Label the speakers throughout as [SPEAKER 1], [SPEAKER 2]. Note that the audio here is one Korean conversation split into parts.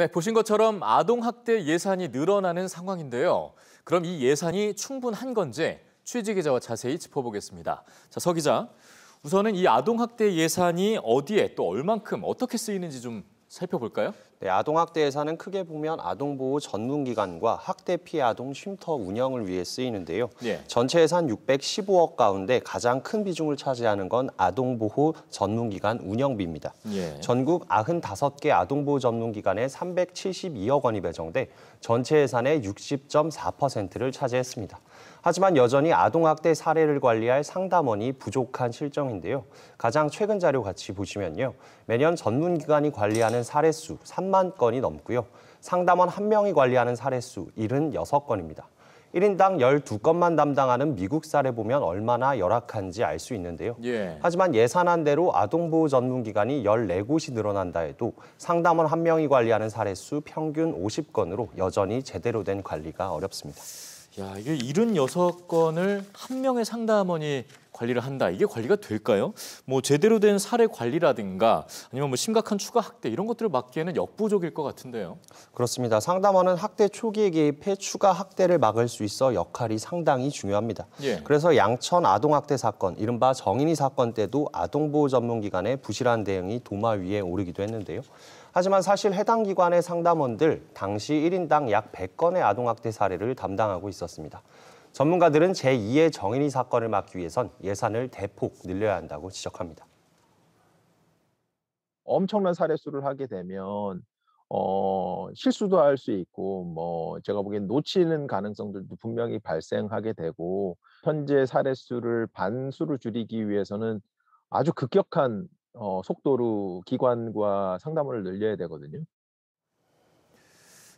[SPEAKER 1] 네, 보신 것처럼 아동학대 예산이 늘어나는 상황인데요. 그럼 이 예산이 충분한 건지 취재 기자와 자세히 짚어보겠습니다. 자, 서 기자, 우선은 이 아동학대 예산이 어디에 또 얼만큼 어떻게 쓰이는지 좀 살펴볼까요?
[SPEAKER 2] 네, 아동학대 예산은 크게 보면 아동보호 전문기관과 학대 피해 아동 쉼터 운영을 위해 쓰이는데요.
[SPEAKER 1] 예.
[SPEAKER 2] 전체 예산 615억 가운데 가장 큰 비중을 차지하는 건 아동보호 전문기관 운영비입니다.
[SPEAKER 1] 예.
[SPEAKER 2] 전국 95개 아동보호 전문기관에 372억 원이 배정돼 전체 예산의 60.4%를 차지했습니다. 하지만 여전히 아동학대 사례를 관리할 상담원이 부족한 실정인데요. 가장 최근 자료 같이 보시면요. 매년 전문기관이 관리하는 사례 수 3만 건이 넘고요. 상담원 1명이 관리하는 사례 수 76건입니다. 1인당 12건만 담당하는 미국 사례 보면 얼마나 열악한지 알 수 있는데요.
[SPEAKER 1] 예.
[SPEAKER 2] 하지만 예산안대로 아동보호 전문기관이 14곳이 늘어난다 해도 상담원 1명이 관리하는 사례 수 평균 50건으로 여전히 제대로 된 관리가 어렵습니다.
[SPEAKER 1] 야, 이게 76건을 한 명의 상담원이 관리를 한다. 이게 관리가 될까요? 뭐 제대로 된 사례 관리라든가 아니면 뭐 심각한 추가 학대 이런 것들을 막기에는 역부족일 것 같은데요.
[SPEAKER 2] 그렇습니다. 상담원은 학대 초기에 개입해 추가 학대를 막을 수 있어 역할이 상당히 중요합니다.
[SPEAKER 1] 예.
[SPEAKER 2] 그래서 양천 아동학대 사건, 이른바 정인이 사건 때도 아동보호 전문기관의 부실한 대응이 도마 위에 오르기도 했는데요. 하지만 사실 해당 기관의 상담원들 당시 1인당 약 100건의 아동학대 사례를 담당하고 있었습니다. 전문가들은 제2의 정인이 사건을 막기 위해선 예산을 대폭 늘려야 한다고 지적합니다.
[SPEAKER 3] 엄청난 사례 수를 하게 되면 실수도 할 수 있고 제가 보기엔 놓치는 가능성들도 분명히 발생하게 되고 현재 사례 수를 반수로 줄이기 위해서는 아주 급격한 속도로 기관과 상담원을 늘려야 되거든요.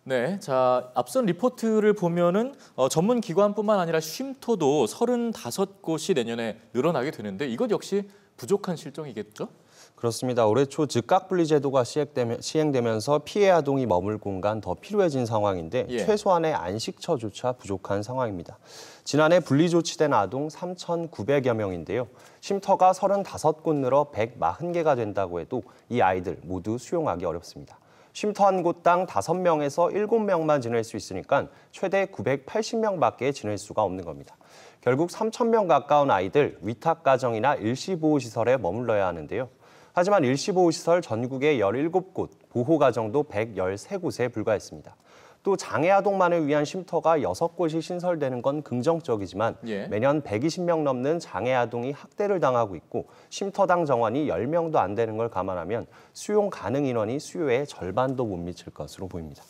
[SPEAKER 1] 네, 자, 앞선 리포트를 보면은 전문 기관뿐만 아니라 쉼터도 35곳이 내년에 늘어나게 되는데 이것 역시 부족한 실정이겠죠?
[SPEAKER 2] 그렇습니다. 올해 초 즉각분리 제도가 시행되면서 피해 아동이 머물 공간 더 필요해진 상황인데
[SPEAKER 1] 예.
[SPEAKER 2] 최소한의 안식처조차 부족한 상황입니다. 지난해 분리 조치된 아동 3,900여 명인데요. 쉼터가 35곳 늘어 140개가 된다고 해도 이 아이들 모두 수용하기 어렵습니다. 쉼터 한 곳당 5명에서 7명만 지낼 수 있으니까 최대 980명밖에 지낼 수가 없는 겁니다. 결국 3,000명 가까운 아이들 위탁가정이나 일시보호시설에 머물러야 하는데요. 하지만 일시보호시설 전국에 17곳, 보호가정도 113곳에 불과했습니다. 또 장애아동만을 위한 쉼터가 6곳이 신설되는 건 긍정적이지만
[SPEAKER 1] 예.
[SPEAKER 2] 매년 120명 넘는 장애아동이 학대를 당하고 있고 쉼터당 정원이 10명도 안 되는 걸 감안하면 수용 가능 인원이 수요의 절반도 못 미칠 것으로 보입니다.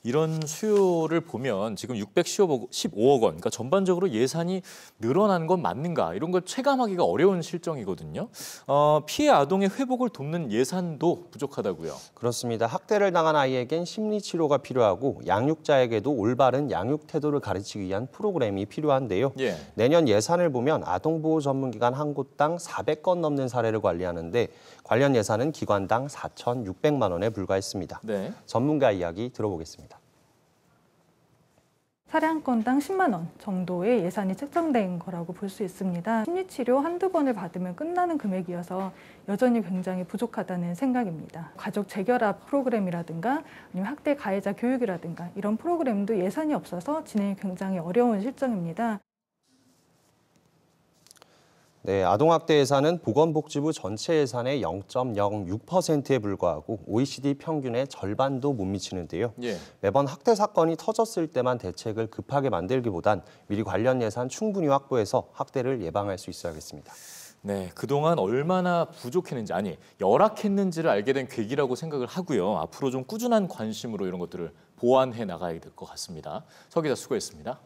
[SPEAKER 1] 이런 수요를 보면 지금 615억 원, 그러니까 전반적으로 예산이 늘어난 건 맞는가 이런 걸 체감하기가 어려운 실정이거든요. 피해 아동의 회복을 돕는 예산도 부족하다고요.
[SPEAKER 2] 그렇습니다. 학대를 당한 아이에겐 심리치료가 필요하고 양육자에게도 올바른 양육 태도를 가르치기 위한 프로그램이 필요한데요.
[SPEAKER 1] 예.
[SPEAKER 2] 내년 예산을 보면 아동보호 전문기관 한 곳당 400건 넘는 사례를 관리하는데 관련 예산은 기관당 4,600만 원에 불과했습니다.
[SPEAKER 1] 네.
[SPEAKER 2] 전문가 이야기 들어보겠습니다.
[SPEAKER 4] 사례 한 건당 10만 원 정도의 예산이 책정된 거라고 볼 수 있습니다. 심리치료 한두 번을 받으면 끝나는 금액이어서 여전히 굉장히 부족하다는 생각입니다. 가족 재결합 프로그램이라든가 아니면 학대 가해자 교육이라든가 이런 프로그램도 예산이 없어서 진행이 굉장히 어려운 실정입니다.
[SPEAKER 2] 네, 아동학대 예산은 보건복지부 전체 예산의 0.06%에 불과하고 OECD 평균의 절반도 못 미치는데요.
[SPEAKER 1] 예.
[SPEAKER 2] 매번 학대 사건이 터졌을 때만 대책을 급하게 만들기보단 미리 관련 예산 충분히 확보해서 학대를 예방할 수 있어야겠습니다.
[SPEAKER 1] 네, 그동안 얼마나 부족했는지, 아니 열악했는지를 알게 된 계기라고 생각을 하고요. 앞으로 좀 꾸준한 관심으로 이런 것들을 보완해 나가야 될 것 같습니다. 서 기자 수고했습니다.